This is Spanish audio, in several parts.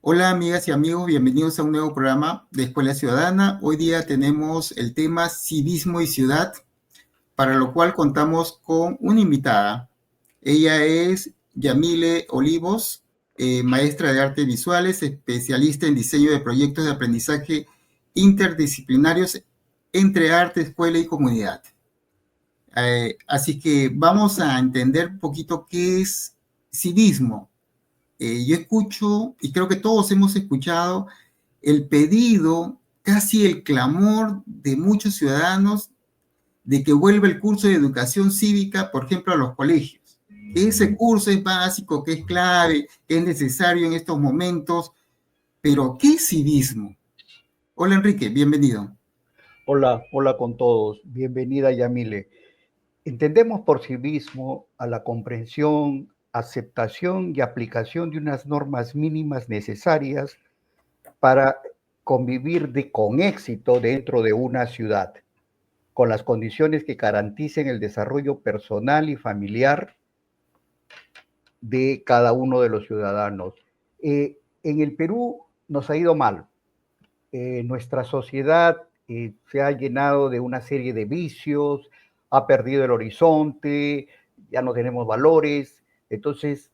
Hola amigas y amigos, bienvenidos a un nuevo programa de Escuela Ciudadana. Hoy día tenemos el tema civismo y ciudad, para lo cual contamos con una invitada. Ella es Yamile Olivos, maestra de artes visuales, especialista en diseño de proyectos de aprendizaje interdisciplinarios entre arte, escuela y comunidad. Así que vamos a entender un poquito qué es civismo. Yo escucho, y creo que todos hemos escuchado, el pedido, casi el clamor de muchos ciudadanos de que vuelva el curso de educación cívica, por ejemplo, a los colegios. Ese curso es básico, que es clave, que es necesario en estos momentos, pero ¿qué es civismo? Hola Enrique, bienvenido. Hola con todos. Bienvenida, Yamile. Entendemos por civismo a la comprensión, aceptación y aplicación de unas normas mínimas necesarias para convivir con éxito dentro de una ciudad, con las condiciones que garanticen el desarrollo personal y familiar de cada uno de los ciudadanos. En el Perú nos ha ido mal. Nuestra sociedad se ha llenado de una serie de vicios, ha perdido el horizonte, ya no tenemos valores. Entonces,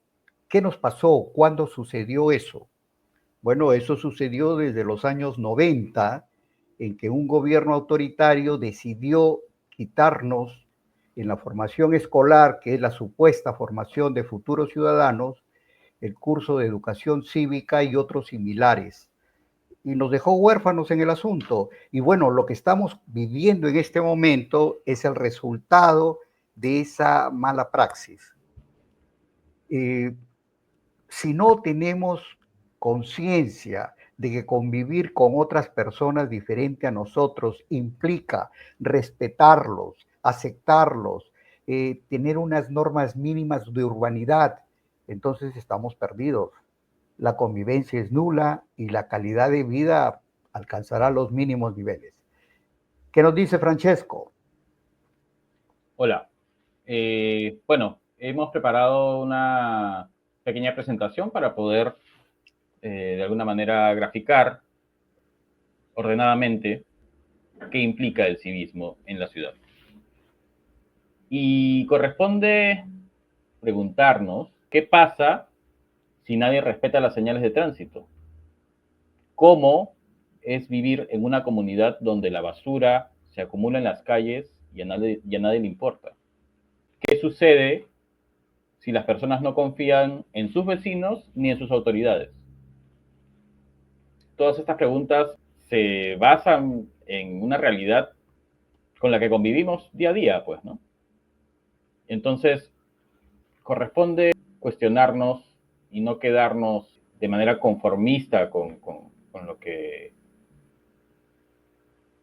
¿qué nos pasó? ¿Cuándo sucedió eso? Bueno, eso sucedió desde los años 90, en que un gobierno autoritario decidió quitarnos en la formación escolar, que es la supuesta formación de futuros ciudadanos, el curso de educación cívica y otros similares, y nos dejó huérfanos en el asunto. Y bueno, lo que estamos viviendo en este momento es el resultado de esa mala praxis. Eh, si no tenemos conciencia de que convivir con otras personas diferentes a nosotros implica respetarlos, aceptarlos, tener unas normas mínimas de urbanidad, entonces estamos perdidos. La convivencia es nula y la calidad de vida alcanzará los mínimos niveles. ¿Qué nos dice Francesco? Hola. Bueno, hemos preparado una pequeña presentación para poder, de alguna manera, graficar ordenadamente qué implica el civismo en la ciudad. Y corresponde preguntarnos qué pasa si nadie respeta las señales de tránsito. ¿Cómo es vivir en una comunidad donde la basura se acumula en las calles y a nadie le importa? ¿Qué sucede si las personas no confían en sus vecinos ni en sus autoridades? Todas estas preguntas se basan en una realidad con la que convivimos día a día, pues, ¿no? Entonces, corresponde cuestionarnos y no quedarnos de manera conformista con lo que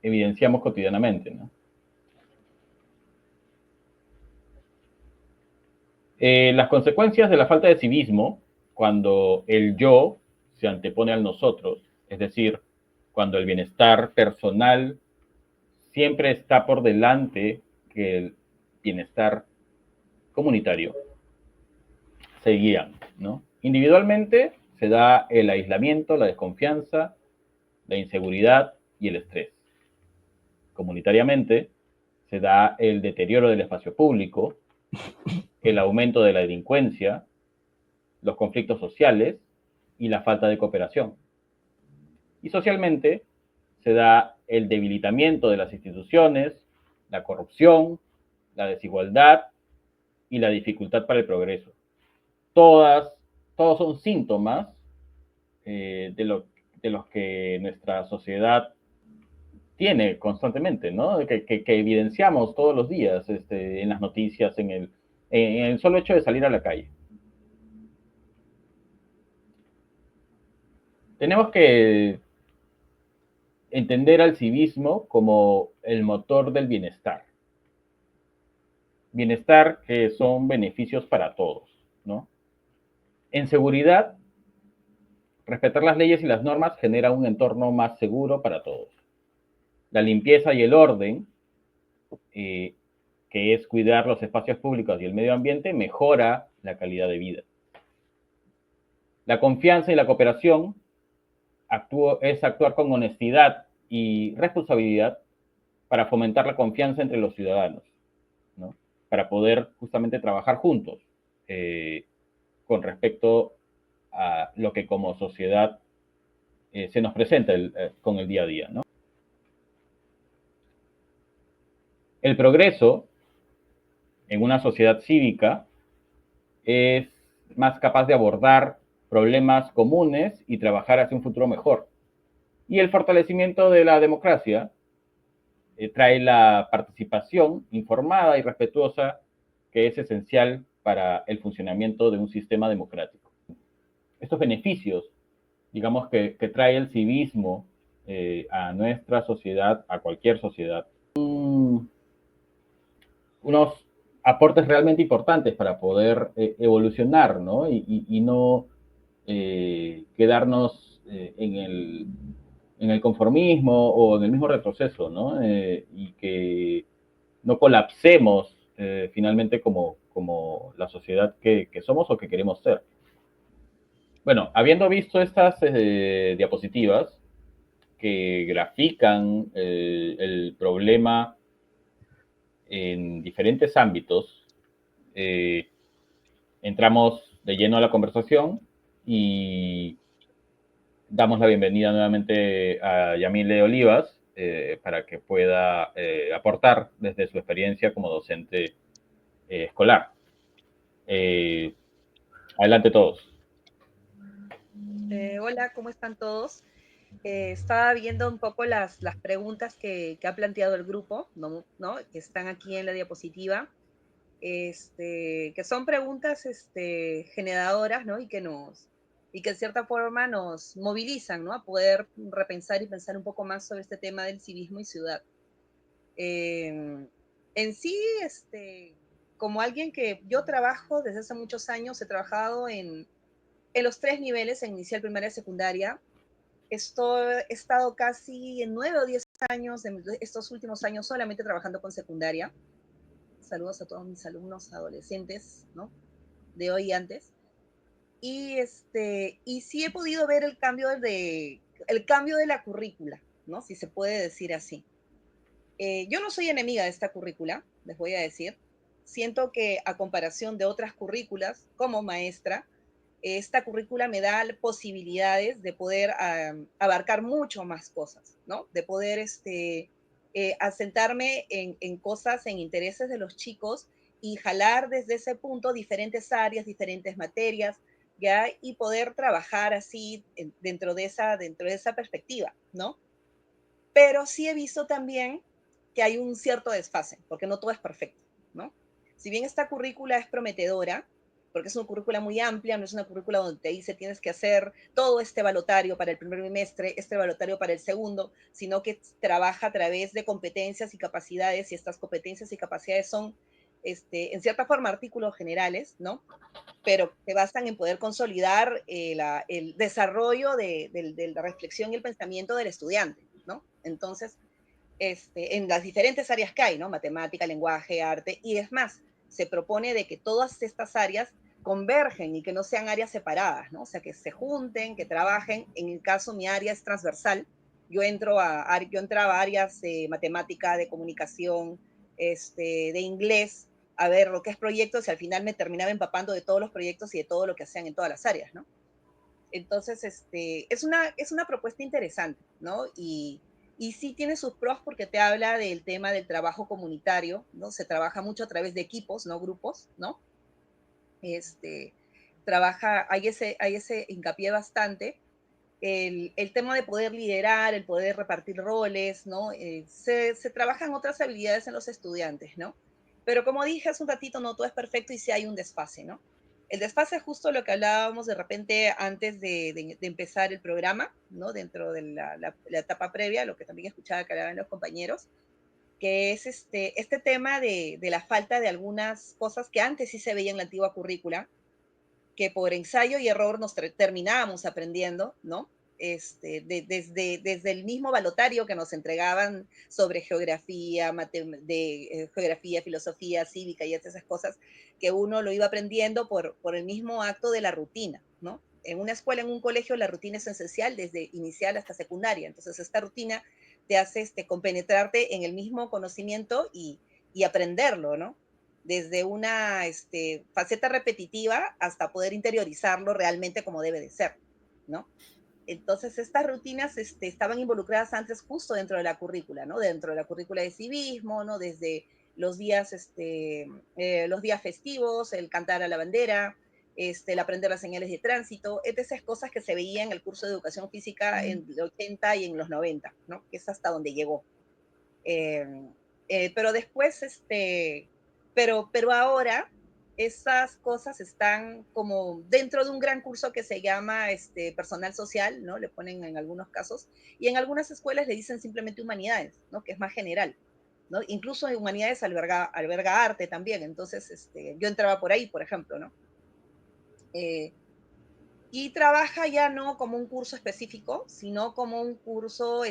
evidenciamos cotidianamente, ¿no? Las consecuencias de la falta de civismo, cuando el yo se antepone al nosotros, es decir, cuando el bienestar personal siempre está por delante que el bienestar comunitario, se guían, ¿no? Individualmente se da el aislamiento, la desconfianza, la inseguridad y el estrés. Comunitariamente se da el deterioro del espacio público, el aumento de la delincuencia, los conflictos sociales y la falta de cooperación. Y socialmente se da el debilitamiento de las instituciones, la corrupción, la desigualdad y la dificultad para el progreso. Todos son síntomas de los que nuestra sociedad tiene constantemente, ¿no? Que evidenciamos todos los días en las noticias, en el solo hecho de salir a la calle. Tenemos que entender al civismo como el motor del bienestar. Bienestar que son beneficios para todos, ¿no? En seguridad, respetar las leyes y las normas genera un entorno más seguro para todos. La limpieza y el orden, que es cuidar los espacios públicos y el medio ambiente, mejora la calidad de vida. La confianza y la cooperación es actuar con honestidad y responsabilidad para fomentar la confianza entre los ciudadanos, ¿no? Para poder justamente trabajar juntos con respecto a lo que como sociedad se nos presenta con el día a día, ¿no? El progreso en una sociedad cívica es más capaz de abordar problemas comunes y trabajar hacia un futuro mejor. Y el fortalecimiento de la democracia trae la participación informada y respetuosa que es esencial para el funcionamiento de un sistema democrático. Estos beneficios, digamos, que trae el civismo a nuestra sociedad, a cualquier sociedad, unos aportes realmente importantes para poder evolucionar, ¿no? Y no quedarnos en el conformismo o en el mismo retroceso, ¿no? Y que no colapsemos finalmente como la sociedad que somos o que queremos ser. Bueno, habiendo visto estas diapositivas que grafican el problema en diferentes ámbitos, entramos de lleno a la conversación y damos la bienvenida nuevamente a Yamile Olivas para que pueda aportar desde su experiencia como docente escolar. Adelante todos. Hola, ¿cómo están todos? Estaba viendo un poco las preguntas que ha planteado el grupo, ¿no? Que están aquí en la diapositiva, que son preguntas generadoras, ¿no? Y que en cierta forma nos movilizan, ¿no? A poder repensar y pensar un poco más sobre este tema del civismo y ciudad. En sí, como alguien que yo trabajo desde hace muchos años, he trabajado en los tres niveles, en inicial, primaria y secundaria. He estado casi en 9 o 10 años, en estos últimos años, solamente trabajando con secundaria. Saludos a todos mis alumnos adolescentes, ¿no? De hoy y antes. Y sí he podido ver el cambio de la currícula, ¿no? Si se puede decir así. Yo no soy enemiga de esta currícula, les voy a decir. Siento que a comparación de otras currículas, como maestra, esta currícula me da posibilidades de poder abarcar mucho más cosas, ¿no? De poder asentarme en cosas, en intereses de los chicos y jalar desde ese punto diferentes áreas, diferentes materias, ¿ya? Y poder trabajar así dentro de esa perspectiva, ¿no? Pero sí he visto también que hay un cierto desfase, porque no todo es perfecto, ¿no? Si bien esta currícula es prometedora, porque es una currícula muy amplia, no es una currícula donde te dice tienes que hacer todo este balotario para el primer bimestre, este balotario para el segundo, sino que trabaja a través de competencias y capacidades, y estas competencias y capacidades son, en cierta forma, artículos generales, ¿no? Pero se basan en poder consolidar el desarrollo de la reflexión y el pensamiento del estudiante, ¿no? Entonces, en las diferentes áreas que hay, ¿no? Matemática, lenguaje, arte, y es más, se propone de que todas estas áreas convergen y que no sean áreas separadas, ¿no? O sea, que se junten, que trabajen. En el caso, mi área es transversal. Yo entraba a áreas de matemática, de comunicación, de inglés, a ver lo que es proyectos, y al final me terminaba empapando de todos los proyectos y de todo lo que hacían en todas las áreas, ¿no? Entonces, es una propuesta interesante, ¿no? Y sí tiene sus pros porque te habla del tema del trabajo comunitario, ¿no? Se trabaja mucho a través de equipos, no grupos, ¿no? Este, hay ese hincapié bastante. El tema de poder liderar, el poder repartir roles, ¿no? Se trabajan otras habilidades en los estudiantes, ¿no? Pero como dije hace un ratito, no todo es perfecto y sí hay un desfase, ¿no? El desfase es justo lo que hablábamos de repente antes de empezar el programa, ¿no? Dentro de la etapa previa, lo que también escuchaba que hablaban los compañeros, que es este tema de la falta de algunas cosas que antes sí se veía en la antigua currícula, que por ensayo y error nos terminábamos aprendiendo, ¿no? Desde el mismo balotario que nos entregaban sobre geografía, geografía, filosofía, cívica y esas cosas, que uno lo iba aprendiendo por el mismo acto de la rutina, ¿no? en una escuela, en un colegio, la rutina es esencial desde inicial hasta secundaria. Entonces, esta rutina te hace compenetrarte en el mismo conocimiento y aprenderlo, ¿no? Desde una faceta repetitiva hasta poder interiorizarlo realmente como debe de ser, ¿no? Entonces, estas rutinas estaban involucradas antes justo dentro de la currícula, ¿no? Dentro de la currícula de civismo, ¿no? Desde los días festivos, el cantar a la bandera, el aprender las señales de tránsito, esas cosas que se veían en el curso de educación física en los 80 y en los 90, ¿no? Que es hasta donde llegó. Eh, pero después, pero ahora esas cosas están como dentro de un gran curso que se llama personal social, ¿no? Le ponen en algunos casos, y en algunas escuelas le dicen simplemente humanidades, ¿no? Que es más general, ¿no? Incluso en humanidades alberga arte también, entonces yo entraba por ahí, por ejemplo, ¿no? Y trabaja ya no como un curso específico, sino como un curso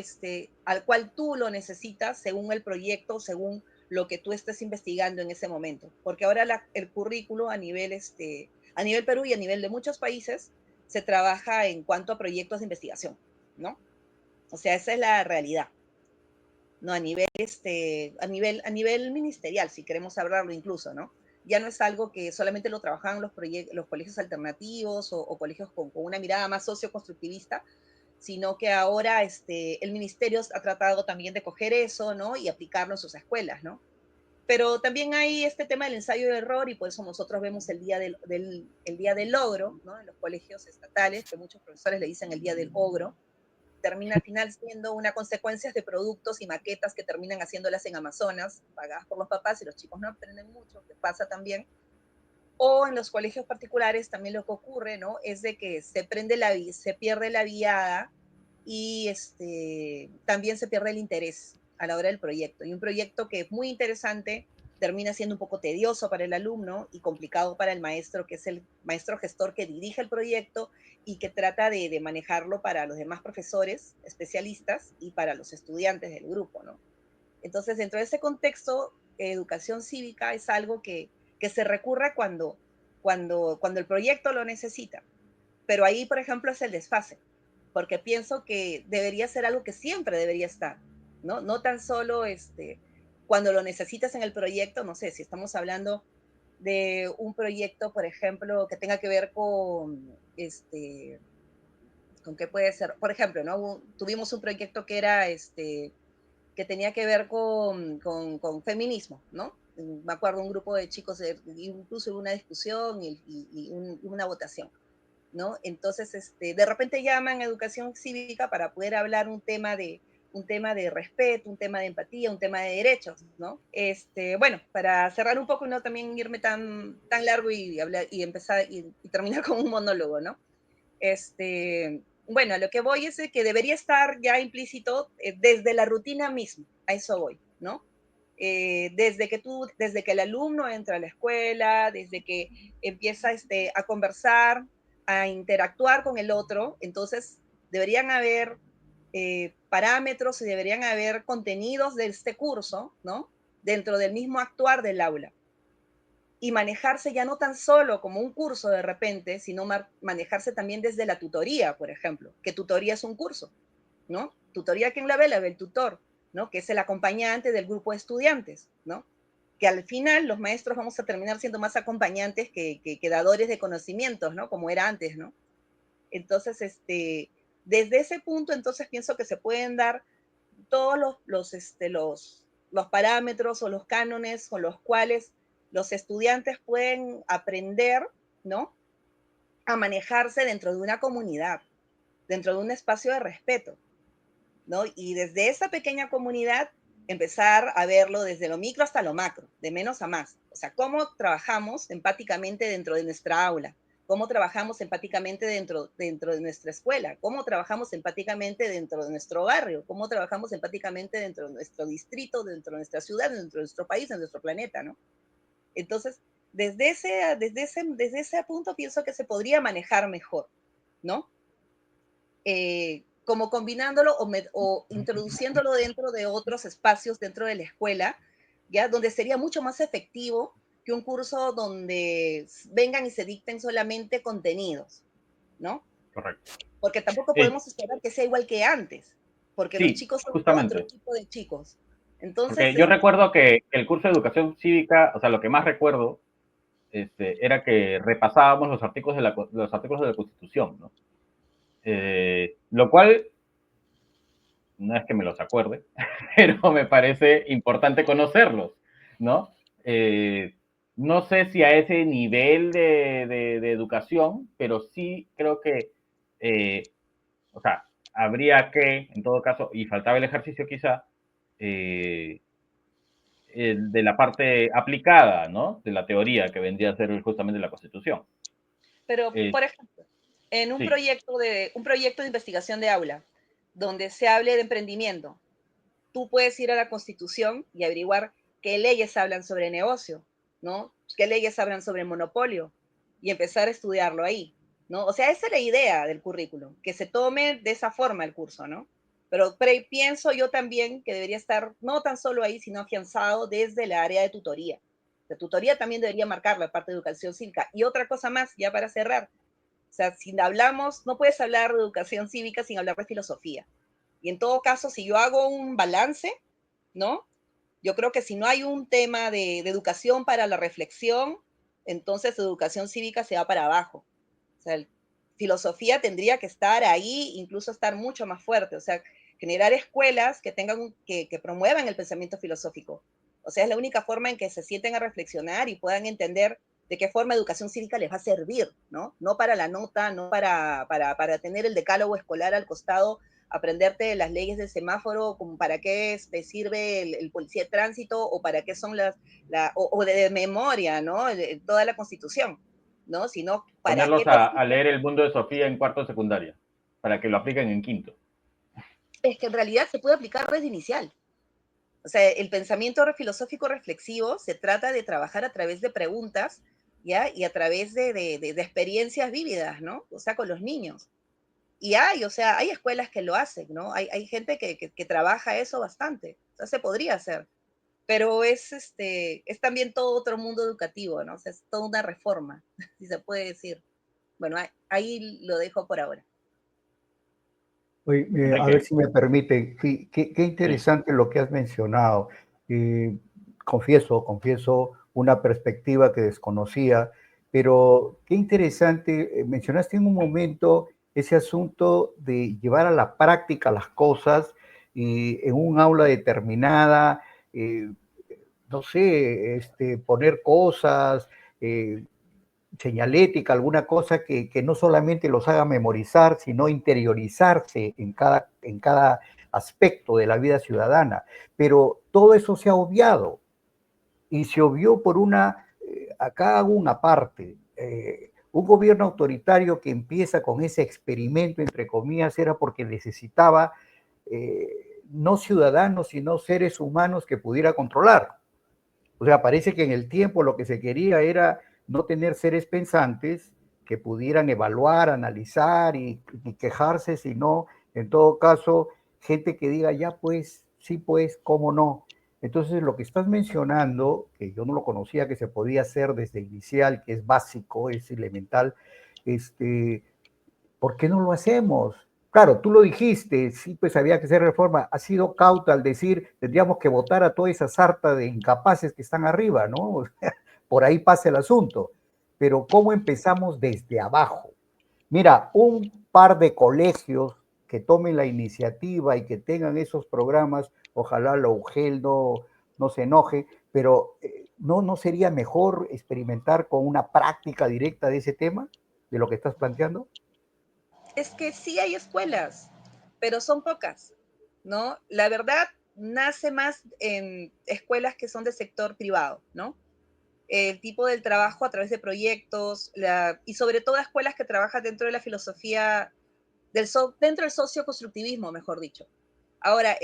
al cual tú lo necesitas según el proyecto, según lo que tú estés investigando en ese momento. Porque ahora el currículo a nivel Perú y a nivel de muchos países se trabaja en cuanto a proyectos de investigación, ¿no? O sea, esa es la realidad. ¿No? A nivel ministerial, si queremos hablarlo incluso, ¿no? Ya no es algo que solamente lo trabajaban los colegios alternativos o colegios con una mirada más socioconstructivista, sino que ahora el ministerio ha tratado también de coger eso, ¿no? Y aplicarlo en sus escuelas, ¿no? Pero también hay este tema del ensayo de error y por eso nosotros vemos el el día del logro, ¿no? En los colegios estatales, que muchos profesores le dicen el día del ogro, termina al final siendo una consecuencia de productos y maquetas que terminan haciéndolas en Amazonas, pagadas por los papás y los chicos no aprenden mucho, que pasa también. O en los colegios particulares también lo que ocurre, ¿no? Es de que se pierde la viada y también se pierde el interés a la hora del proyecto. Y un proyecto que es muy interesante termina siendo un poco tedioso para el alumno y complicado para el maestro, que es el maestro gestor que dirige el proyecto y que trata de manejarlo para los demás profesores, especialistas y para los estudiantes del grupo, ¿no? Entonces, dentro de ese contexto, educación cívica es algo que se recurre cuando el proyecto lo necesita. Pero ahí, por ejemplo, es el desfase, porque pienso que debería ser algo que siempre debería estar, ¿no? No tan solo cuando lo necesitas en el proyecto, no sé, si estamos hablando de un proyecto, por ejemplo, que tenga que ver con qué puede ser, por ejemplo, ¿no? Tuvimos un proyecto que era que tenía que ver con feminismo, ¿no? Me acuerdo un grupo de chicos, incluso hubo una discusión y una votación, ¿no? Entonces, de repente llaman a educación cívica para poder hablar un tema de respeto, un tema de empatía, un tema de derechos, ¿no? Bueno, para cerrar un poco y no también irme tan largo y hablar y empezar y terminar con un monólogo, ¿no? Bueno, a lo que voy es de que debería estar ya implícito desde la rutina misma, a eso voy, ¿no? Desde que el alumno entra a la escuela, desde que empieza a conversar, a interactuar con el otro, entonces deberían haber parámetros y deberían haber contenidos de este curso, ¿no? Dentro del mismo actuar del aula y manejarse ya no tan solo como un curso de repente, sino manejarse también desde la tutoría, por ejemplo, que tutoría es un curso, ¿no? Tutoría, ¿quién la ve el tutor, ¿no? Que es el acompañante del grupo de estudiantes, ¿no? Que al final los maestros vamos a terminar siendo más acompañantes que dadores de conocimientos, ¿no? Como era antes, ¿no? Entonces, desde ese punto, entonces pienso que se pueden dar todos los parámetros o los cánones con los cuales los estudiantes pueden aprender, ¿no? A manejarse dentro de una comunidad, dentro de un espacio de respeto, ¿no? Y desde esa pequeña comunidad empezar a verlo desde lo micro hasta lo macro, de menos a más. O sea, cómo trabajamos empáticamente dentro de nuestra aula, cómo trabajamos empáticamente dentro de nuestra escuela, cómo trabajamos empáticamente dentro de nuestro barrio, cómo trabajamos empáticamente dentro de nuestro distrito, dentro de nuestra ciudad, dentro de nuestro país, de nuestro planeta, ¿no? Entonces, desde ese punto pienso que se podría manejar mejor, ¿no? Como combinándolo o introduciéndolo dentro de otros espacios dentro de la escuela, ya donde sería mucho más efectivo que un curso donde vengan y se dicten solamente contenidos, ¿no? Correcto. Porque tampoco Sí, podemos esperar que sea igual que antes, porque los sí, chicos son otro justamente. tipo de chicos. Porque Entonces, yo recuerdo que el curso de educación cívica, o sea, lo que más recuerdo era que repasábamos los artículos de la Constitución, ¿no? Lo cual no es que me los acuerde, pero me parece importante conocerlos, ¿no? Eh, no sé si a ese nivel de educación, pero sí creo que, o sea, habría que, en todo caso, y faltaba el ejercicio quizá, eh, de la parte aplicada, ¿no? De la teoría que vendría a ser justamente la Constitución. pero Eh, por ejemplo, en sí, un proyecto de investigación de aula, donde se hable de emprendimiento, tú puedes ir a la Constitución y averiguar qué leyes hablan sobre negocio, ¿no? ¿Qué leyes hablan sobre monopolio? Y empezar a estudiarlo ahí, ¿no? O sea, esa es la idea del currículum, que se tome de esa forma el curso, ¿no? Pero pienso yo también que debería estar no tan solo ahí, sino afianzado desde el área de tutoría. La tutoría también debería marcar la parte de educación cívica. Y otra cosa más, ya para cerrar, o sea, si hablamos, no puedes hablar de educación cívica sin hablar de filosofía. Y en todo caso, si yo hago un balance, ¿no? Yo creo que si no hay un tema de educación para la reflexión, entonces educación cívica se va para abajo. O sea, filosofía tendría que estar ahí, incluso estar mucho más fuerte. O sea, generar escuelas que tengan, que promuevan el pensamiento filosófico. O sea, es la única forma en que se sienten a reflexionar y puedan entender de qué forma educación cívica les va a servir, ¿no? No para la nota, no para tener el decálogo escolar al costado, aprenderte las leyes del semáforo, como para qué sirve el policía de tránsito o para qué son o de memoria, ¿no? Toda la constitución, ¿no? Sino para ponerlos qué te a sirve. leer el mundo de Sofía en cuarto de secundaria, para que lo apliquen en quinto. Es que en realidad se puede aplicar desde inicial. O sea, el pensamiento filosófico reflexivo se trata de trabajar a través de preguntas, ¿ya? Y a través de experiencias vívidas, ¿no? O sea, con los niños. Y o sea, hay escuelas que lo hacen, ¿no? Hay gente que trabaja eso bastante. O sea, se podría hacer. Pero es también todo otro mundo educativo, ¿no? O sea, es toda una reforma, si se puede decir. Bueno, ahí lo dejo por ahora. Oye, a ver Enrique, si me permite, sí, qué sí, interesante lo que has mencionado. Eh, confieso una perspectiva que desconocía, pero qué interesante, mencionaste en un momento ese asunto de llevar a la práctica las cosas en un aula determinada, eh, no sé, poner cosas, eh, señalética, alguna cosa que no solamente los haga memorizar, sino interiorizarse en cada aspecto de la vida ciudadana. Pero todo eso se ha obviado y se obvió por acá hago una parte, un gobierno autoritario que empieza con ese experimento, entre comillas, era porque necesitaba no ciudadanos, sino seres humanos que pudiera controlar. O sea, parece que en el tiempo lo que se quería era no tener seres pensantes que pudieran evaluar, analizar y quejarse, sino, en todo caso, gente que diga, ya pues, sí pues, cómo no. Entonces, lo que estás mencionando, que yo no lo conocía, que se podía hacer desde inicial, que es básico, es elemental, este, ¿por qué no lo hacemos? Claro, tú lo dijiste, sí, pues había que hacer reforma. Ha sido cauta al decir, tendríamos que votar a toda esa sarta de incapaces que están arriba, ¿no? Por ahí pasa el asunto. Pero ¿cómo empezamos desde abajo? Mira, un par de colegios que tomen la iniciativa y que tengan esos programas, ojalá la UGEL no se enoje, pero ¿no sería mejor experimentar con una práctica directa de ese tema, de lo que estás planteando? Es que sí hay escuelas, pero son pocas, ¿no? La verdad nace más en escuelas que son del sector privado, ¿no? El tipo del trabajo a través de proyectos y sobre todo escuelas que trabajan dentro de la filosofía, dentro del socioconstructivismo, mejor dicho. Ahora,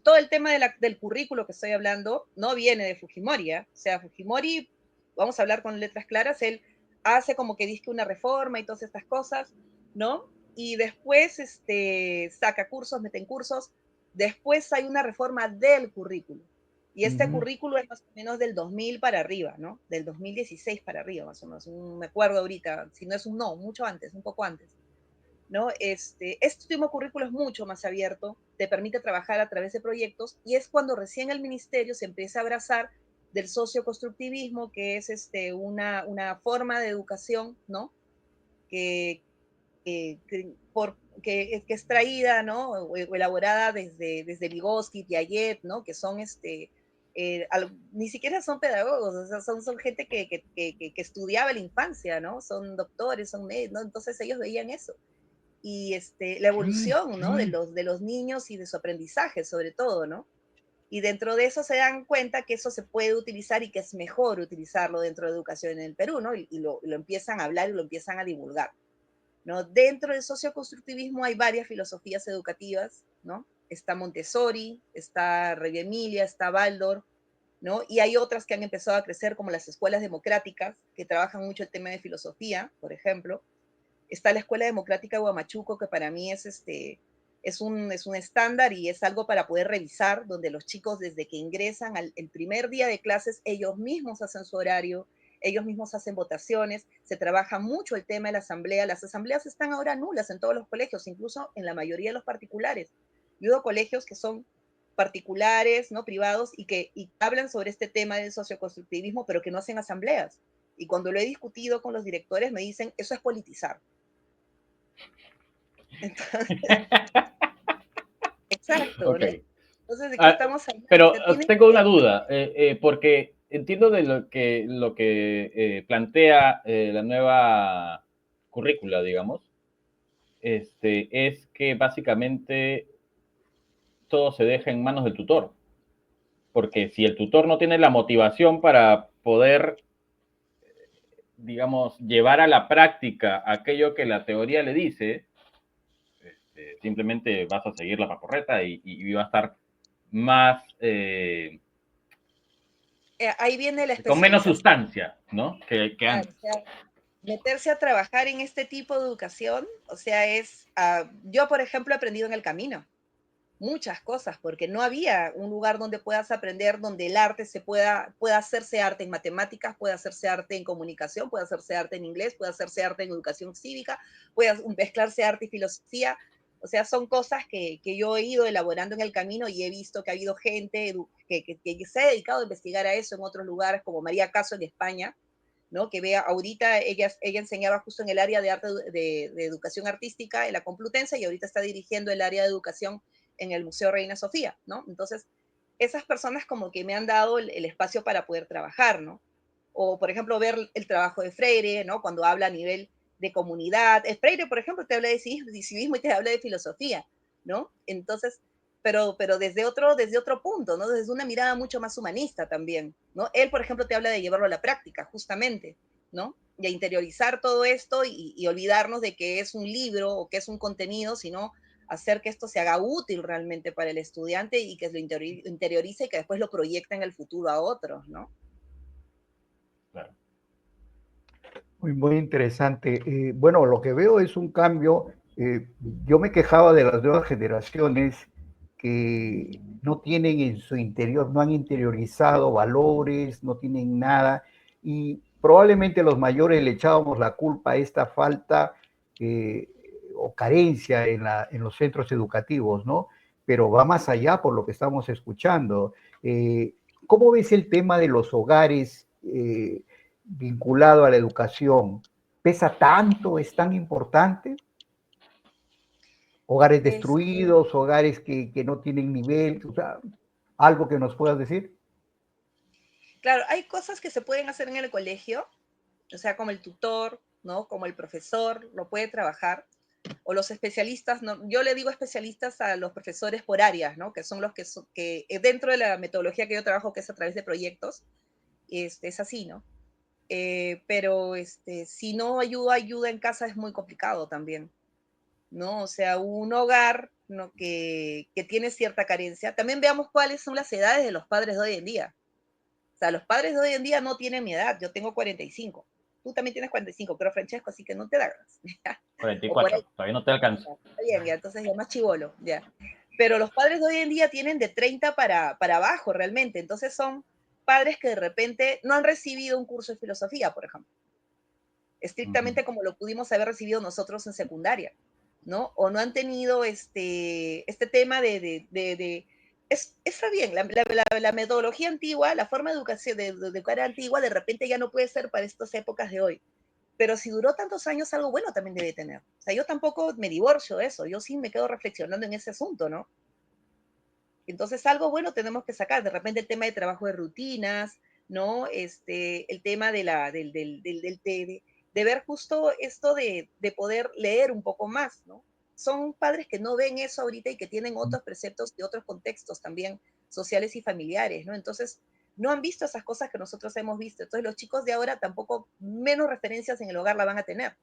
todo el tema del currículo que estoy hablando no viene de Fujimori, ¿eh? O sea, Fujimori, vamos a hablar con letras claras, él hace como que dice una reforma y todas estas cosas, ¿no? Y después saca cursos, mete en cursos, después hay una reforma del currículo. Y este Ujú. currículo es más o menos del 2000 para arriba, ¿no? Del 2016 para arriba, más o menos. Me acuerdo ahorita, si no es no, mucho antes, un poco antes. ¿no? Este último currículo es mucho más abierto, te permite trabajar a través de proyectos y es cuando recién el ministerio se empieza a abrazar del socioconstructivismo, que es una forma de educación, ¿no? Que, que es traída, ¿no? O elaborada desde Vygotsky, Piaget, ¿no? Que son ni siquiera son pedagogos, o sea, son gente que estudiaba la infancia, ¿no? Son doctores, son médicos, ¿no? Entonces ellos veían eso. Y la evolución, ¿no? De los niños y de su aprendizaje, sobre todo, ¿no? Y dentro de eso se dan cuenta que eso se puede utilizar y que es mejor utilizarlo dentro de educación en el Perú, ¿no? Y lo empiezan a hablar y lo empiezan a divulgar, ¿no? Dentro del socioconstructivismo hay varias filosofías educativas, ¿no? Está Montessori, está Reggio Emilia, está Waldorf, ¿no? Y hay otras que han empezado a crecer, como las escuelas democráticas, que trabajan mucho el tema de filosofía, por ejemplo. Está la Escuela Democrática de Huamachuco, que para mí es un estándar y es algo para poder revisar, donde los chicos desde que ingresan el primer día de clases, ellos mismos hacen su horario, ellos mismos hacen votaciones, se trabaja mucho el tema de la asamblea. Las asambleas están ahora nulas en todos los colegios, incluso en la mayoría de los particulares. Yo veo colegios que son particulares, ¿no? Privados, y hablan sobre este tema del socioconstructivismo, pero que no hacen asambleas. Y cuando lo he discutido con los directores, me dicen, eso es politizar. Entonces, exacto, ¿no? Ok. Entonces, ¿de qué estamos hablando? Pero O sea, tiene tengo que una ver. duda, porque entiendo de lo que plantea la nueva currícula, digamos, es que básicamente todo se deja en manos del tutor. Porque si el tutor no tiene la motivación para poder, digamos, llevar a la práctica aquello que la teoría le dice, simplemente vas a seguir la pacorreta y va a estar más, Ahí viene la con menos especialización. sustancia, ¿no? Que Claro, antes. o sea, meterse a trabajar en este tipo de educación, o sea, yo, por ejemplo, he aprendido en el camino muchas cosas, porque no había un lugar donde puedas aprender, donde el arte pueda hacerse arte en matemáticas, puede hacerse arte en comunicación, puede hacerse arte en inglés, puede hacerse arte en educación cívica, puede mezclarse arte y filosofía. O sea, son cosas que yo he ido elaborando en el camino y he visto que ha habido gente que se ha dedicado a investigar a eso en otros lugares, como María Caso en España, ¿no? Que vea, ahorita ella enseñaba justo en el área de arte, de educación artística en la Complutense, y ahorita está dirigiendo el área de educación en el Museo Reina Sofía, ¿no? Entonces, esas personas como que me han dado el espacio para poder trabajar, ¿no? O, por ejemplo, ver el trabajo de Freire, ¿no? Cuando habla a nivel de comunidad. Freire, por ejemplo, te habla de civismo y te habla de filosofía, ¿no? Entonces, pero desde otro punto, ¿no? Desde una mirada mucho más humanista también, ¿no? Él, por ejemplo, te habla de llevarlo a la práctica, justamente, ¿no? Y a interiorizar todo esto y olvidarnos de que es un libro o que es un contenido, sino hacer que esto se haga útil realmente para el estudiante y que lo interiorice y que después lo proyecte en el futuro a otros, ¿no? Claro. Muy, muy interesante. Bueno, lo que veo es un cambio. Yo me quejaba de las nuevas generaciones que no tienen en su interior, no han interiorizado valores, no tienen nada. Y probablemente los mayores le echábamos la culpa a esta falta o carencia en los centros educativos, ¿no? Pero va más allá por lo que estamos escuchando. ¿Cómo ves el tema de los hogares? Vinculado a la educación, ¿pesa tanto? ¿Es tan importante? Hogares Este, destruidos, hogares que no tienen nivel, o sea, algo que nos puedas decir. claro, hay cosas que se pueden hacer en el colegio, o sea, como el tutor, ¿no? Como el profesor lo puede trabajar, o los especialistas, ¿no? Yo le digo especialistas a los profesores por áreas, ¿no? Que son los que dentro de la metodología que yo trabajo, que es a través de proyectos, es así, ¿no? Pero si no ayuda en casa es muy complicado también, ¿no? O sea, un hogar, ¿no? que tiene cierta carencia. También veamos cuáles son las edades de los padres de hoy en día. O sea, los padres de hoy en día no tienen mi edad, yo tengo 45. Tú también tienes 45, creo, Francesco, así que no te da o por ahí. 44, todavía no te alcanzo. Está bien, ya, entonces ya más chivolo, ya. Pero los padres de hoy en día tienen de 30 para abajo realmente, entonces son padres que de repente no han recibido un curso de filosofía, por ejemplo, estrictamente como lo pudimos haber recibido nosotros en secundaria. ¿no? O no han tenido este tema está bien, la metodología antigua, la forma de educación de educar antigua, de repente ya no puede ser para estas épocas de hoy. Pero si duró tantos años, algo bueno también debe tener. O sea, yo tampoco me divorcio de eso, yo sí me quedo reflexionando en ese asunto, ¿no? Entonces, algo bueno tenemos que sacar. De repente el tema de trabajo de rutinas, ¿no? El tema de ver justo esto de poder leer un poco más, ¿no? Son padres que no ven eso ahorita y que tienen otros preceptos y otros contextos también sociales y familiares, ¿no? Entonces, no han visto esas cosas que nosotros hemos visto. Entonces, los chicos de ahora tampoco menos referencias en el hogar la van a tener.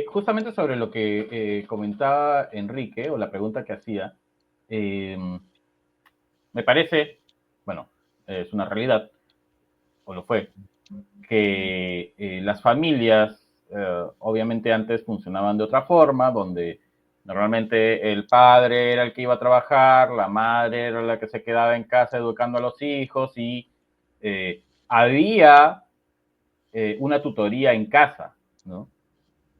Justamente sobre lo que comentaba Enrique, o la pregunta que hacía, me parece, bueno, es una realidad, o lo fue, que las familias, obviamente antes funcionaban de otra forma, donde normalmente el padre era el que iba a trabajar, la madre era la que se quedaba en casa educando a los hijos y había una tutoría en casa, ¿no?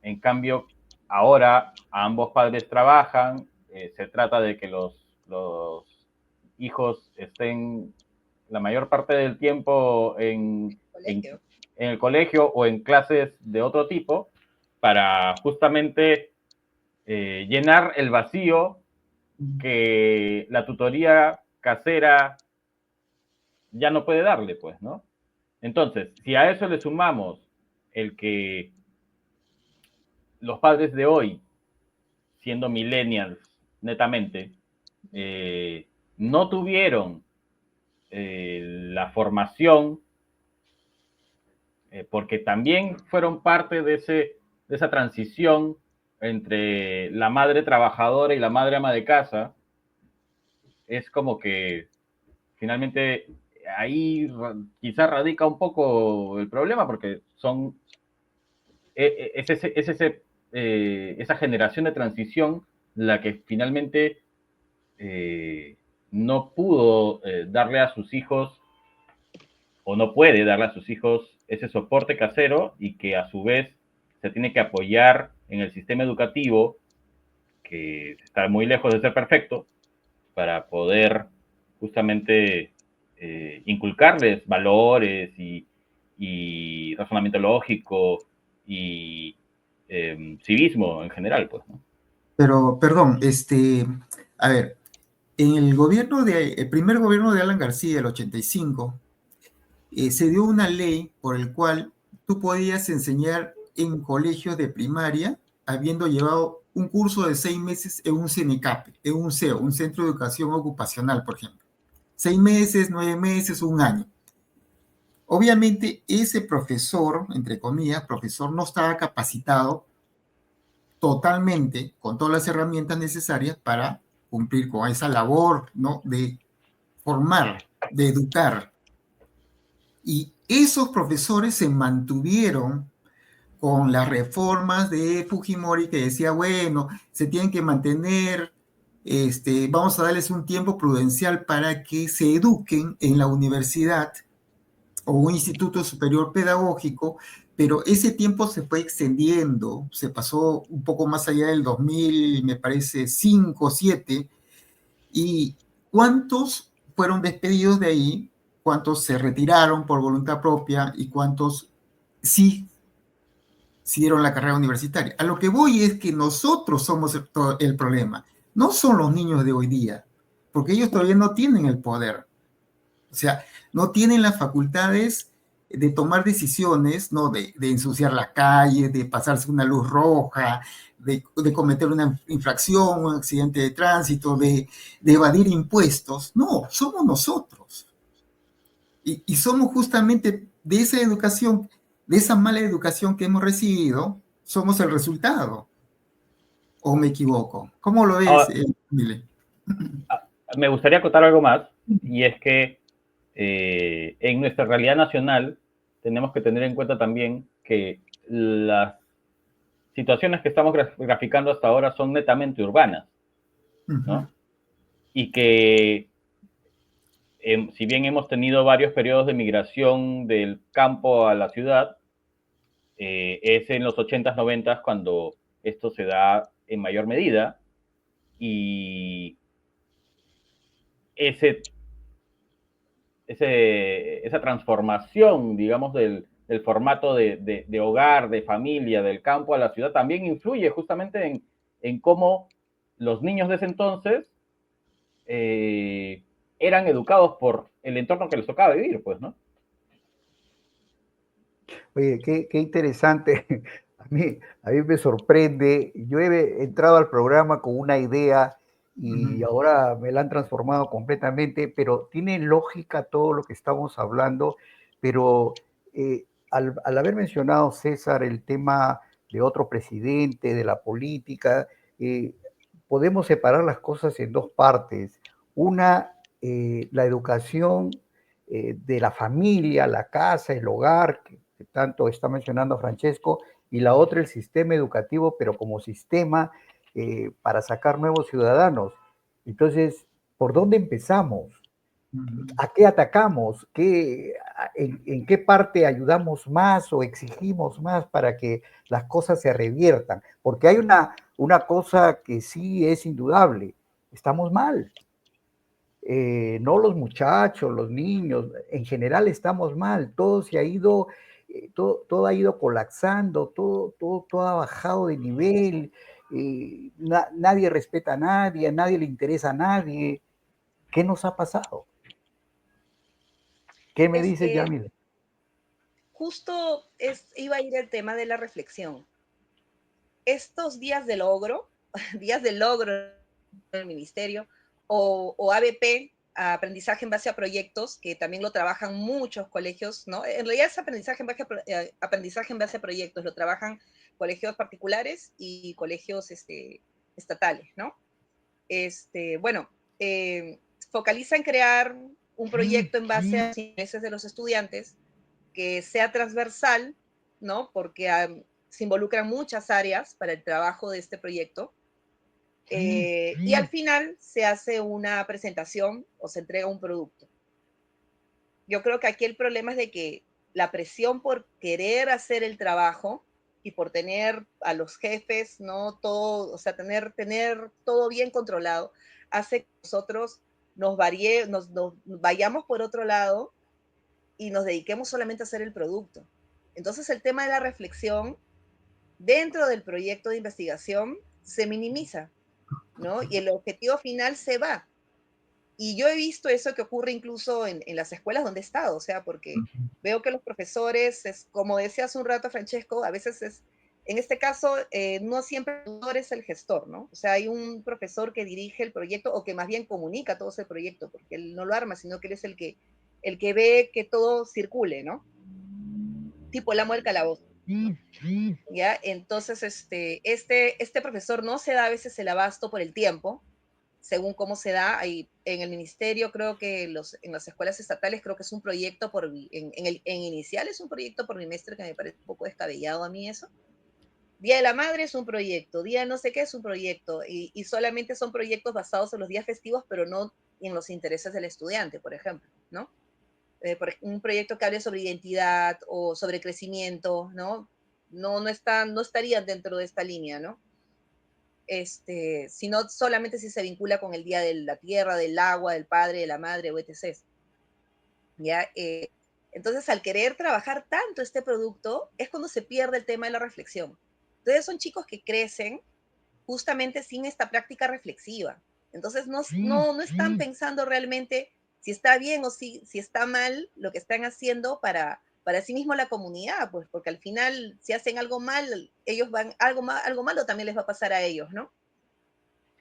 En cambio, ahora ambos padres trabajan, se trata de que los hijos estén la mayor parte del tiempo Colegio. en el colegio o en clases de otro tipo para justamente llenar el vacío que la tutoría casera ya no puede darle, pues, ¿no? Entonces, si a eso le sumamos el que los padres de hoy, siendo millennials netamente, no tuvieron la formación, porque también fueron parte de esa transición entre la madre trabajadora y la madre ama de casa, es como que finalmente ahí quizás radica un poco el problema, porque esa generación de transición la que finalmente no pudo darle a sus hijos o no puede darle a sus hijos ese soporte casero y que a su vez se tiene que apoyar en el sistema educativo que está muy lejos de ser perfecto para poder justamente inculcarles valores y razonamiento lógico y civismo en general, pues, ¿no? Pero, perdón, a ver, en el primer gobierno de Alan García, el 85, se dio una ley por el cual tú podías enseñar en colegios de primaria habiendo llevado un curso de 6 meses en un CENECAP, en un CEO, un Centro de Educación Ocupacional, por ejemplo. 6 meses, 9 meses, un año. Obviamente, ese profesor, entre comillas, profesor, no estaba capacitado totalmente con todas las herramientas necesarias para cumplir con esa labor, ¿no? De formar, de educar. Y esos profesores se mantuvieron con las reformas de Fujimori que decía, bueno, se tienen que mantener, vamos a darles un tiempo prudencial para que se eduquen en la universidad o un instituto superior pedagógico, pero ese tiempo se fue extendiendo, se pasó un poco más allá del 2000, me parece, 5, 7, y ¿cuántos fueron despedidos de ahí? ¿Cuántos se retiraron por voluntad propia? ¿Y cuántos sí siguieron la carrera universitaria? A lo que voy es que nosotros somos el problema, no son los niños de hoy día, porque ellos todavía no tienen el poder. O sea, no tienen las facultades de tomar decisiones, ¿no? De ensuciar la calle, de pasarse una luz roja, de cometer una infracción, un accidente de tránsito, de evadir impuestos. No, somos nosotros. Y somos justamente de esa educación, de esa mala educación que hemos recibido, somos el resultado. ¿O me equivoco? ¿Cómo lo ves, Mile? Me gustaría acotar algo más, y es que en nuestra realidad nacional tenemos que tener en cuenta también que las situaciones que estamos graficando hasta ahora son netamente urbanas, ¿no? Y que si bien hemos tenido varios periodos de migración del campo a la ciudad, es en los 80s, 90s cuando esto se da en mayor medida, y esa transformación, digamos, del formato de hogar, de familia, del campo a la ciudad, también influye justamente en cómo los niños de ese entonces eran educados por el entorno que les tocaba vivir, pues, ¿no? Oye, qué interesante. A mí me sorprende. Yo he entrado al programa con una idea y ahora me la han transformado completamente, pero tiene lógica todo lo que estamos hablando, pero al haber mencionado, César, el tema de otro presidente, de la política, eh, podemos separar las cosas en dos partes. Una, la educación de la familia, la casa, el hogar, que tanto está mencionando Francesco, y la otra el sistema educativo, pero como sistema para sacar nuevos ciudadanos. Entonces, ¿por dónde empezamos? ¿A qué atacamos? ¿En qué parte ayudamos más o exigimos más para que las cosas se reviertan? Porque hay una cosa que sí es indudable, estamos mal. No los muchachos, los niños, en general estamos mal, todo se ha ido, todo ha ido colapsando, todo ha bajado de nivel, nadie respeta a nadie le interesa a nadie. ¿Qué nos ha pasado? ¿Qué me Es dices, que Yamil? justo iba a ir el tema de la reflexión. Estos días de logro, días de logro en el ministerio, o ABP, aprendizaje en base a proyectos, que también lo trabajan muchos colegios, ¿no? En realidad es aprendizaje en base a proyectos, lo trabajan colegios particulares y colegios estatales, ¿no? Bueno, focaliza en crear un proyecto en base a los intereses de los estudiantes, que sea transversal, ¿no? Porque se involucran muchas áreas para el trabajo de este proyecto. Y al final se hace una presentación o se entrega un producto. Yo creo que aquí el problema es de que la presión por querer hacer el trabajo y por tener a los jefes, ¿no? Todo, o sea, tener todo bien controlado, hace que nosotros nos vayamos por otro lado y nos dediquemos solamente a hacer el producto. Entonces el tema de la reflexión dentro del proyecto de investigación se minimiza, ¿no? Y el objetivo final se va. Y yo he visto eso que ocurre incluso en las escuelas donde he estado, o sea, porque veo que los profesores, como decía hace un rato Francesco, a veces en este caso, no siempre el tutor es el gestor, ¿no? O sea, hay un profesor que dirige el proyecto o que más bien comunica todo ese proyecto, porque él no lo arma, sino que él es el que ve que todo circule, ¿no? Tipo el amo del calabozo. ¿Ya? Entonces, este profesor no se da a veces el abasto por el tiempo, según cómo se da. Ahí, en el ministerio, creo que en las escuelas estatales, creo que es un proyecto en inicial es un proyecto por bimestre, que me parece un poco descabellado a mí eso. Día de la Madre es un proyecto, Día de no sé qué es un proyecto, y solamente son proyectos basados en los días festivos, pero no en los intereses del estudiante, por ejemplo, ¿no? Un proyecto que hable sobre identidad o sobre crecimiento, ¿no? No estarían dentro de esta línea, ¿no? Sino solamente si se vincula con el Día de la Tierra, del agua, del padre, de la madre, o etc. ¿Ya? Entonces, al querer trabajar tanto este producto, es cuando se pierde el tema de la reflexión. Entonces, son chicos que crecen justamente sin esta práctica reflexiva. Entonces, no están pensando realmente si está bien o si está mal lo que están haciendo para sí mismo la comunidad, pues porque al final, si hacen algo mal, algo malo también les va a pasar a ellos, ¿no?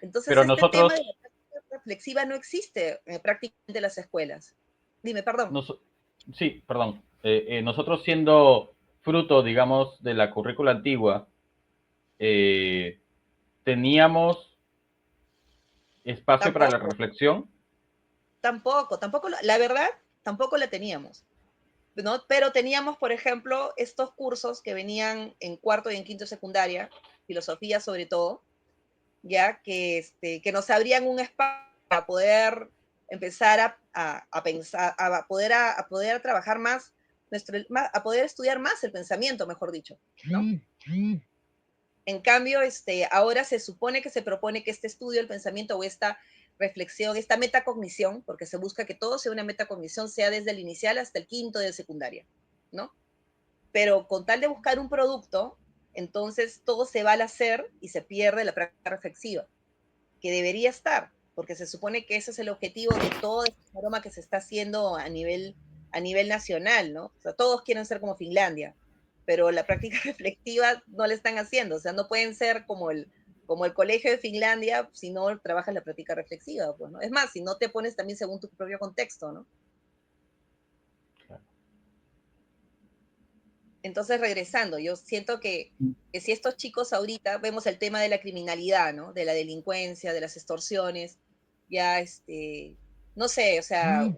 Entonces, Pero este tema de nosotros, la práctica reflexiva no existe prácticamente en las escuelas. Dime, perdón. nos, sí, perdón, nosotros siendo fruto, digamos, de la currícula antigua, eh, teníamos espacio para la Tampoco, reflexión. tampoco, la verdad, tampoco la teníamos, ¿no? Pero teníamos, por ejemplo, estos cursos que venían en cuarto y en quinto de secundaria, filosofía sobre todo, ya que nos abrían un espacio para poder empezar a pensar, a poder trabajar más, a poder estudiar más el pensamiento, mejor dicho, ¿no? En cambio, ahora se supone que se propone que este estudio del pensamiento o esta reflexión, esta metacognición, porque se busca que todo sea una metacognición, sea desde el inicial hasta el quinto de secundaria, ¿no? Pero con tal de buscar un producto, entonces todo se va al hacer y se pierde la práctica reflexiva, que debería estar, porque se supone que ese es el objetivo de todo este aroma que se está haciendo a nivel nacional, ¿no? O sea, todos quieren ser como Finlandia, pero la práctica reflexiva no la están haciendo, o sea, no pueden ser como el colegio de Finlandia si no trabajas la práctica reflexiva, pues, ¿no? Es más, si no te pones también según tu propio contexto, ¿no? Entonces, regresando, yo siento que si estos chicos ahorita vemos el tema de la criminalidad, ¿no? De la delincuencia, de las extorsiones, ya, no sé, o sea,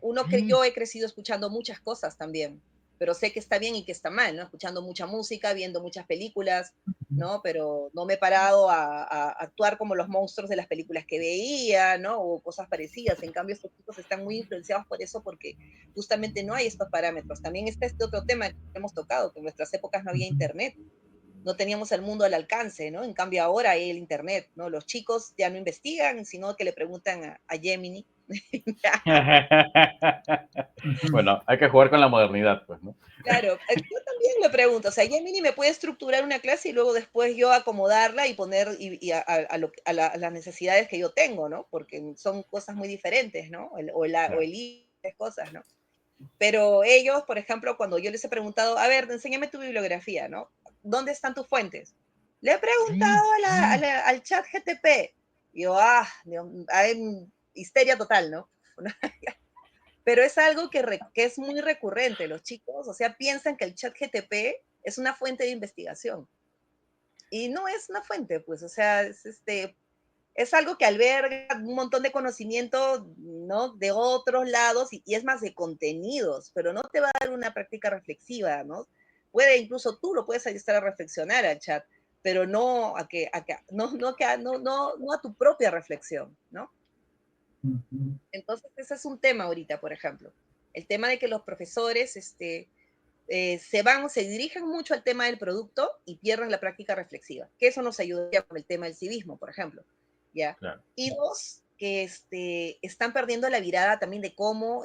yo he crecido escuchando muchas cosas también, pero sé que está bien y que está mal, ¿no? Escuchando mucha música, viendo muchas películas, ¿no? Pero no me he parado a actuar como los monstruos de las películas que veía, ¿no? O cosas parecidas. En cambio, estos chicos están muy influenciados por eso porque justamente no hay estos parámetros. También está este otro tema que hemos tocado, que en nuestras épocas no había internet, no teníamos el mundo al alcance, ¿no? En cambio ahora hay el internet, ¿no? Los chicos ya no investigan, sino que le preguntan a Gemini. Bueno, hay que jugar con la modernidad, pues, ¿no? Claro, yo también le pregunto, o sea, Gemini me puede estructurar una clase y luego después yo acomodarla y poner a las necesidades que yo tengo, ¿no? Porque son cosas muy diferentes, ¿no? O el cosas, ¿no? Pero ellos, por ejemplo, cuando yo les he preguntado, a ver, enséñame tu bibliografía, ¿no? ¿Dónde están tus fuentes? Le he preguntado al chat GTP. Y yo, hay histeria total, ¿no? Pero es algo que es muy recurrente. Los chicos, o sea, piensan que el chat GTP es una fuente de investigación. Y no es una fuente, pues, o sea, es algo que alberga un montón de conocimiento, ¿no? De otros lados y es más de contenidos, pero no te va a dar una práctica reflexiva, ¿no? Puede incluso tú lo puedes ayudar a reflexionar al chat, pero no no a tu propia reflexión, ¿no? Entonces, ese es un tema ahorita, por ejemplo. El tema de que los profesores se dirigen mucho al tema del producto y pierden la práctica reflexiva, que eso nos ayudaría con el tema del civismo, por ejemplo. ¿Ya? Claro. Y dos, que están perdiendo la mirada también de cómo,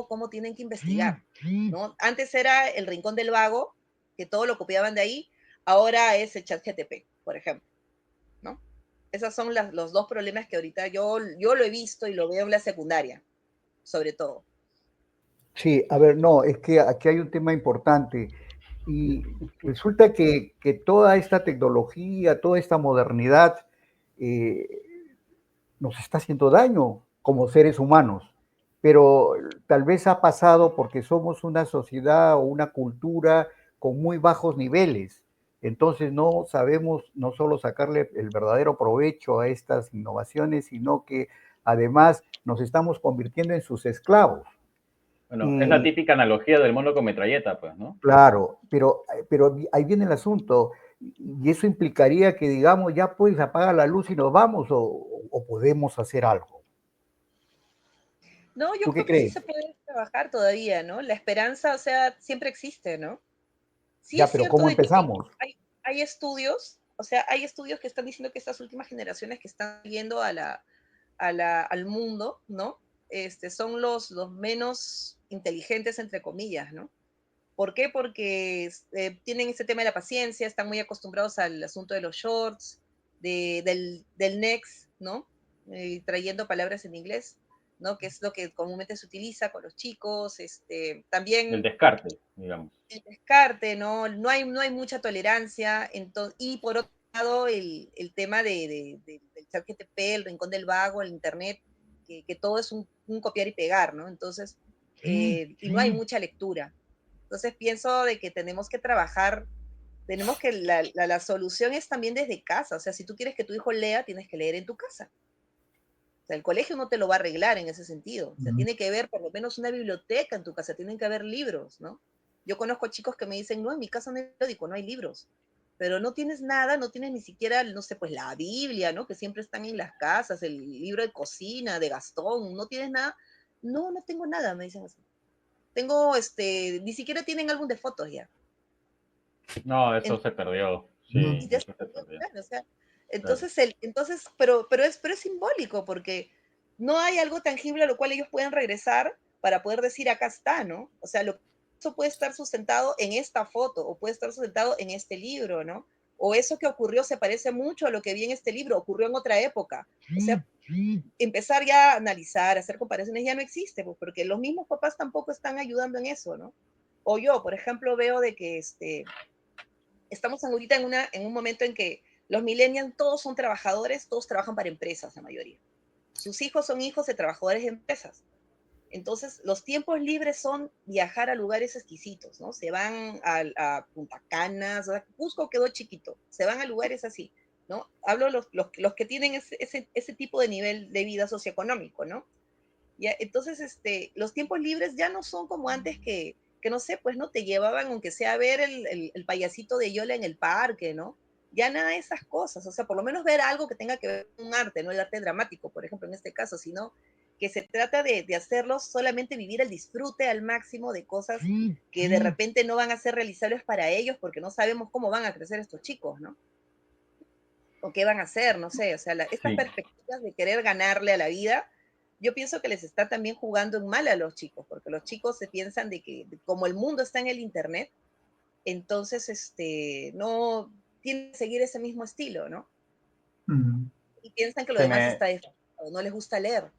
cómo tienen que investigar, ¿no? Antes era el rincón del vago, que todo lo copiaban de ahí, ahora es el chat GTP, por ejemplo, ¿no? Esos son los dos problemas que ahorita yo lo he visto y lo veo en la secundaria, sobre todo. Sí, a ver, no, es que aquí hay un tema importante y resulta que toda esta tecnología, toda esta modernidad eh, nos está haciendo daño como seres humanos, pero tal vez ha pasado porque somos una sociedad o una cultura con muy bajos niveles. Entonces no sabemos no solo sacarle el verdadero provecho a estas innovaciones, sino que además nos estamos convirtiendo en sus esclavos. Bueno, es la Y típica analogía del mono con metralleta, pues, ¿no? claro, pero ahí viene el asunto, y eso implicaría que digamos, ya pues apaga la luz y nos vamos, o podemos hacer algo. No, yo ¿Tú qué creo que sí crees? se puede trabajar todavía, ¿no? La esperanza, o sea, siempre existe, ¿no? Sí Ya, es pero cierto ¿cómo de que empezamos? hay estudios, o sea, hay estudios que están diciendo que estas últimas generaciones que están yendo al mundo, ¿no? Son los menos inteligentes, entre comillas, ¿no? ¿Por qué? Porque tienen este tema de la paciencia, están muy acostumbrados al asunto de los shorts, del next, ¿no? Trayendo palabras en inglés, ¿no? Que es lo que comúnmente se utiliza con los chicos, El también descarte, digamos. el descarte, ¿no? No hay mucha tolerancia. Y por otro lado, el tema del chat GTP, el rincón del vago, el internet, que todo es un copiar y pegar, ¿no? Entonces, y no hay mucha lectura. Entonces pienso de que tenemos que trabajar, la solución es también desde casa. O sea, si tú quieres que tu hijo lea, tienes que leer en tu casa. O sea, el colegio no te lo va a arreglar en ese sentido. O sea, tiene que haber por lo menos una biblioteca en tu casa, tienen que haber libros, ¿no? Yo conozco chicos que me dicen, no, en mi casa no hay periódico, no hay libros. Pero no tienes nada, no tienes ni siquiera, no sé, pues la Biblia, ¿no? Que siempre están en las casas, el libro de cocina, de Gastón, no tienes nada. No, no tengo nada, me dicen así. Tengo, ni siquiera tienen álbum de fotos ya. No, eso En- se perdió. Sí, Y ya eso está, se también. claro, o sea, Claro. pero es simbólico porque no hay algo tangible a lo cual ellos puedan regresar para poder decir acá está, ¿no? O sea, eso puede estar sustentado en esta foto o puede estar sustentado en este libro, ¿no? O eso que ocurrió se parece mucho a lo que vi en este libro, ocurrió en otra época. O sea, empezar ya a analizar, a hacer comparaciones ya no existe, pues, porque los mismos papás tampoco están ayudando en eso, ¿no? O yo, por ejemplo, veo de que estamos ahorita en un momento en que los millennials todos son trabajadores, todos trabajan para empresas, la mayoría. Sus hijos son hijos de trabajadores de empresas. Entonces, los tiempos libres son viajar a lugares exquisitos, ¿no? Se van a Punta Canas, o sea, Cusco quedó chiquito, se van a lugares así, ¿no? Hablo los que tienen ese tipo de nivel de vida socioeconómico, ¿no? Ya, entonces, los tiempos libres ya no son como antes que no sé, pues no te llevaban, aunque sea a ver el payasito de Yola en el parque, ¿no? Ya nada de esas cosas, o sea, por lo menos ver algo que tenga que ver con un arte, no el arte dramático, por ejemplo, en este caso, sino que se trata de hacerlos solamente vivir el disfrute al máximo de cosas que de repente no van a ser realizables para ellos porque no sabemos cómo van a crecer estos chicos, ¿no? O qué van a hacer, no sé, o sea, estas Sí, perspectivas de querer ganarle a la vida, yo pienso que les está también jugando en mal a los chicos, porque los chicos se piensan de que como el mundo está en el internet, entonces no tienen que seguir ese mismo estilo, ¿no? Mm. Y piensan que lo se demás me, está desfasado, no les gusta leer.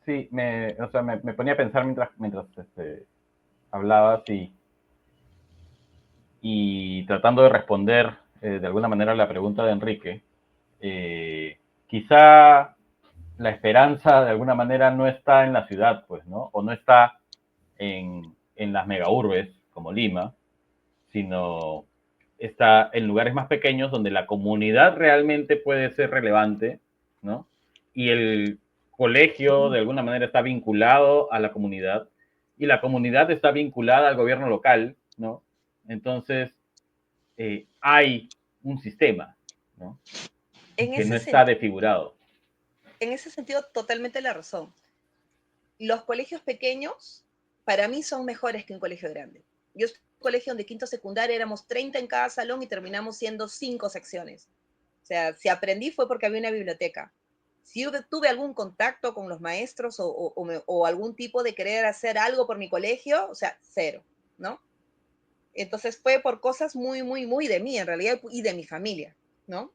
sí, o sea, me ponía a pensar mientras hablabas y tratando de responder de alguna manera la pregunta de Enrique, quizá la esperanza de alguna manera no está en la ciudad, pues, ¿no? O no está en las megaurbes como Lima, sino está en lugares más pequeños donde la comunidad realmente puede ser relevante, ¿no? Y el colegio de alguna manera está vinculado a la comunidad y la comunidad está vinculada al gobierno local, ¿no? Entonces, hay un sistema, ¿no? En Que no ese está sentido, desfigurado. en ese sentido, totalmente la razón. Los colegios pequeños, para mí, son mejores que un colegio grande. Yo estuve en un colegio donde quinto secundaria éramos 30 en cada salón y terminamos siendo 5 secciones. O sea, si aprendí fue porque había una biblioteca. Si yo tuve algún contacto con los maestros o algún tipo de querer hacer algo por mi colegio, o sea, cero, ¿no? Entonces fue por cosas muy, muy, muy de mí, en realidad, y de mi familia, ¿no?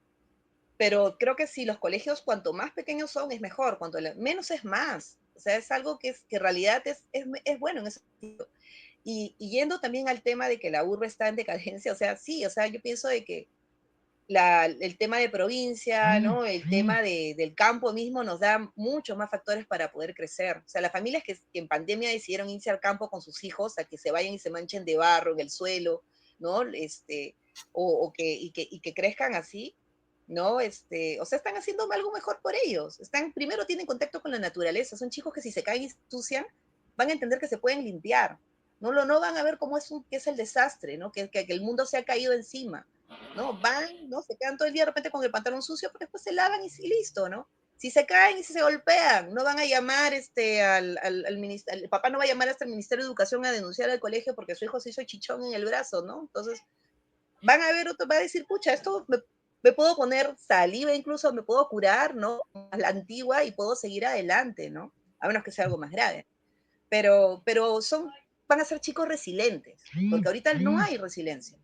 Pero creo que si los colegios, cuanto más pequeños son, es mejor, cuanto menos es más. O sea, es algo que en realidad es bueno en ese sentido. Y yendo también al tema de que la urbe está en decadencia, o sea, sí, o sea, yo pienso de que el tema de provincia, ¿no? El tema del campo mismo nos da muchos más factores para poder crecer. O sea, las familias que en pandemia decidieron irse al campo con sus hijos, a que se vayan y se manchen de barro en el suelo, ¿no? Y que crezcan así, ¿no? O sea, están haciendo algo mejor por ellos. Primero tienen contacto con la naturaleza. Son chicos que si se caen y se ensucian, van a entender que se pueden limpiar. No van a ver cómo que es el desastre, ¿no? Que el mundo se ha caído encima. ¿No? Van, ¿no? Se quedan todo el día de repente con el pantalón sucio, pero después se lavan y listo, ¿no? Si se caen y si se golpean, no van a llamar el papá no va a llamar hasta el Ministerio de Educación a denunciar al colegio porque su hijo se hizo chichón en el brazo, ¿no? Entonces, van a ver otro, va a decir, pucha, esto me puedo poner saliva incluso, me puedo curar, ¿no? A la antigua y puedo seguir adelante, ¿no? A menos que sea algo más grave. Pero van a ser chicos resilientes, porque ahorita no hay resiliencia.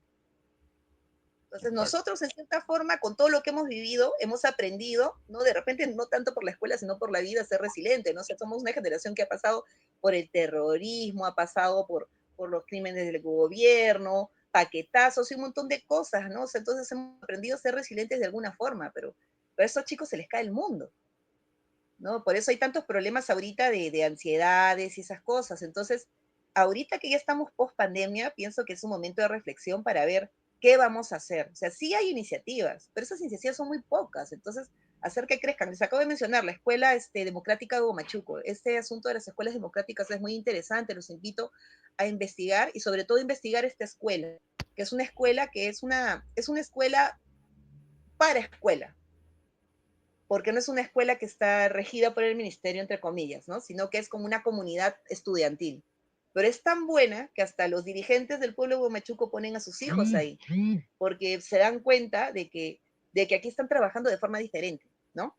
Entonces, Exacto. nosotros, en cierta forma, con todo lo que hemos vivido, hemos aprendido, ¿no? De repente, no tanto por la escuela, sino por la vida, a ser resiliente, ¿no? O sea, somos una generación que ha pasado por el terrorismo, ha pasado por los crímenes del gobierno, paquetazos y un montón de cosas, ¿no? O sea, entonces hemos aprendido a ser resilientes de alguna forma, pero a esos chicos se les cae el mundo, ¿no? Por eso hay tantos problemas ahorita de ansiedades y esas cosas. Entonces, ahorita que ya estamos post pandemia, pienso que es un momento de reflexión para ver qué vamos a hacer. O sea, sí hay iniciativas, pero esas iniciativas son muy pocas. Entonces, hacer que crezcan. Les acabo de mencionar la Escuela Democrática de Huamachuco. Este asunto de las escuelas democráticas es muy interesante. Los invito a investigar y sobre todo investigar esta escuela, que es una escuela es una escuela para escuela, porque no es una escuela que está regida por el ministerio, entre comillas, ¿no? Sino que es como una comunidad estudiantil. pero es tan buena que hasta los dirigentes del pueblo de Huamachuco ponen a sus hijos ahí, porque se dan cuenta de que aquí están trabajando de forma diferente, ¿no?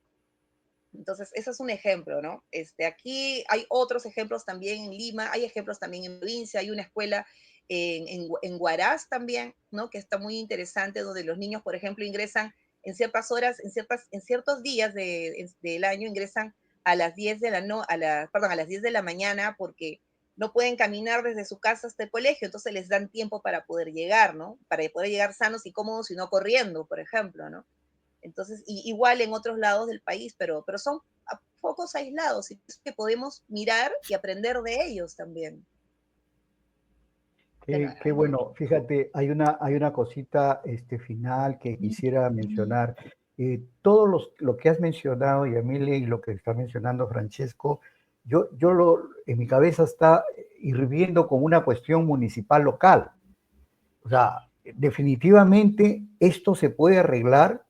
Entonces, ese es un ejemplo, ¿no? Aquí hay otros ejemplos también en Lima, hay ejemplos también en provincia, hay una escuela en Huaraz también, ¿no? Que está muy interesante, donde los niños, por ejemplo, ingresan en ciertas horas, en ciertos días del año, ingresan a las 10 de la no, perdón, a las 10 de la mañana, porque no pueden caminar desde su casa hasta el colegio, entonces les dan tiempo para poder llegar, ¿no? Para poder llegar sanos y cómodos y no corriendo, por ejemplo, ¿no? Entonces, igual en otros lados del país, pero son focos aislados y que podemos mirar y aprender de ellos también. Qué bueno, fíjate, hay una cosita lo que quisiera mencionar. Todo lo que has mencionado, Yamile, y lo que está mencionando Francesco, en mi cabeza está hirviendo con una cuestión municipal local. O sea, definitivamente esto se puede arreglar,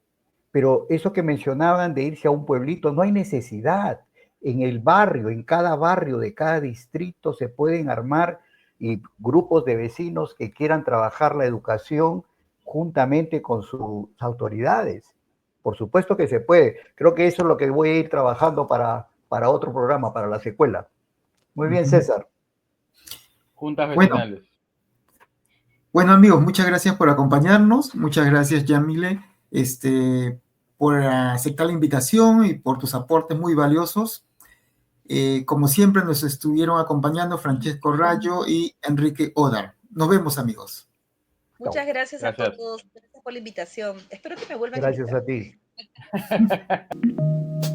pero eso que mencionaban de irse a un pueblito, no hay necesidad. En el barrio, en cada barrio de cada distrito se pueden armar grupos de vecinos que quieran trabajar la educación juntamente con sus autoridades. Por supuesto que se puede. Creo que eso es lo que voy a ir trabajando para otro programa, para la secuela. Muy bien, César. Juntas vecinales. Bueno, amigos, muchas gracias por acompañarnos. Muchas gracias, Yamile, por aceptar la invitación y por tus aportes muy valiosos. Como siempre, nos estuvieron acompañando Francesco Rayo y Enrique Odar. Nos vemos, amigos. Muchas gracias a todos. Gracias por la invitación. Espero que me vuelvan a invitar. Gracias a ti.